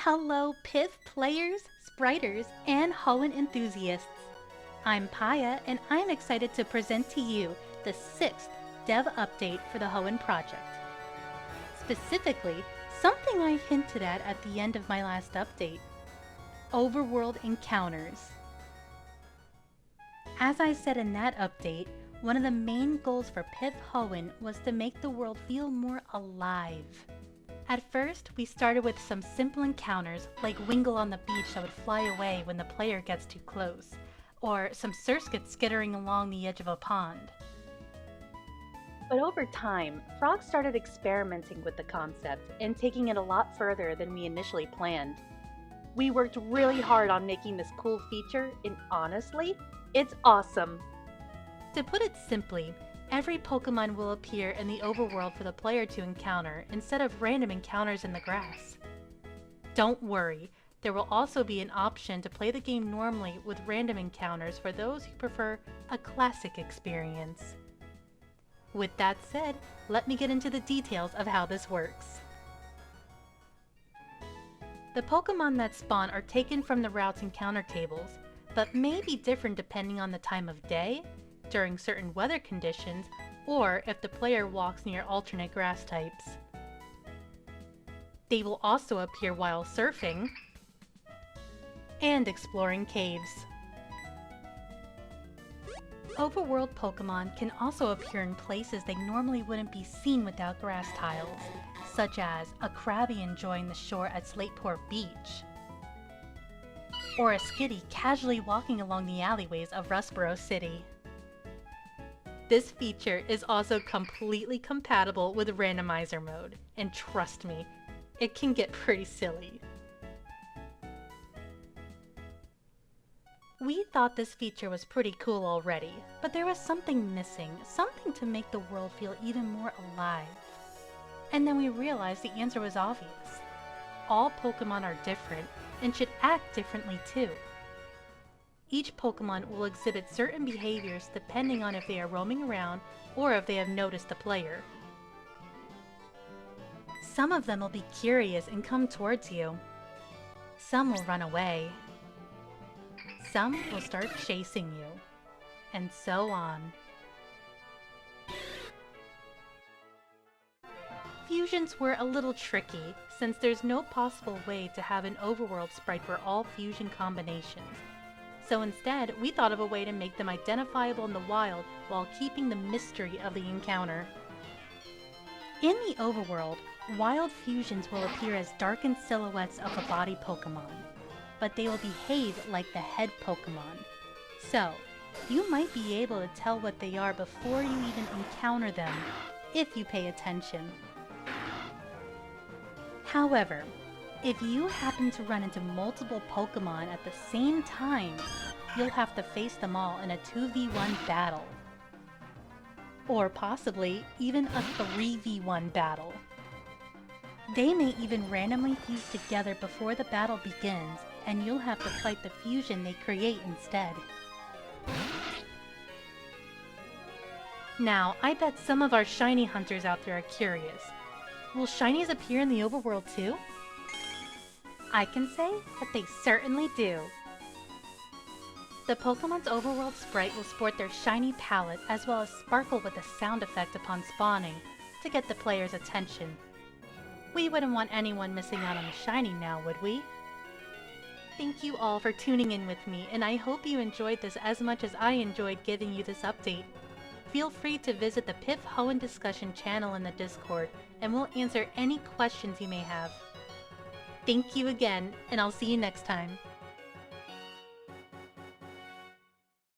Hello Pith players, spriters, and Hoenn enthusiasts. I'm Paya and I'm excited to present to you the 6th dev update for the Hoenn project. Specifically, something I hinted at the end of my last update. Overworld Encounters. As I said in that update, one of the main goals for Pith Hoenn was to make the world feel more alive. At first, we started with some simple encounters like Wingull on the beach that would fly away when the player gets too close, or some Surskits skittering along the edge of a pond. But over time, Frog started experimenting with the concept and taking it a lot further than we initially planned. We worked really hard on making this cool feature, and honestly, it's awesome! To put it simply, every Pokemon will appear in the overworld for the player to encounter instead of random encounters in the grass. Don't worry, there will also be an option to play the game normally with random encounters for those who prefer a classic experience. With that said, let me get into the details of how this works. The Pokemon that spawn are taken from the route's encounter tables, but may be different depending on the time of day, during certain weather conditions, or if the player walks near alternate grass types. They will also appear while surfing and exploring caves. Overworld Pokemon can also appear in places they normally wouldn't be seen without grass tiles, such as a Krabby enjoying the shore at Slateport Beach, or a Skitty casually walking along the alleyways of Rustboro City. This feature is also completely compatible with randomizer mode, and trust me, it can get pretty silly. We thought this feature was pretty cool already, but there was something missing, something to make the world feel even more alive. And then we realized the answer was obvious. All Pokemon are different, and should act differently too. Each Pokemon will exhibit certain behaviors depending on if they are roaming around or if they have noticed the player. Some of them will be curious and come towards you. Some will run away. Some will start chasing you. And so on. Fusions were a little tricky, since there's no possible way to have an overworld sprite for all fusion combinations. So instead, we thought of a way to make them identifiable in the wild while keeping the mystery of the encounter. In the overworld, wild fusions will appear as darkened silhouettes of a body Pokemon, but they will behave like the head Pokemon. So, you might be able to tell what they are before you even encounter them, if you pay attention. However, if you happen to run into multiple Pokemon at the same time, you'll have to face them all in a 2v1 battle. Or possibly even a 3v1 battle. They may even randomly fuse together before the battle begins, and you'll have to fight the fusion they create instead. Now, I bet some of our shiny hunters out there are curious. Will shinies appear in the overworld too? I can say that they certainly do. The Pokemon's overworld sprite will sport their shiny palette as well as sparkle with a sound effect upon spawning to get the player's attention. We wouldn't want anyone missing out on a shiny now, would we? Thank you all for tuning in with me, and I hope you enjoyed this as much as I enjoyed giving you this update. Feel free to visit the Pith Hoenn discussion channel in the Discord, and we'll answer any questions you may have. Thank you again, and I'll see you next time.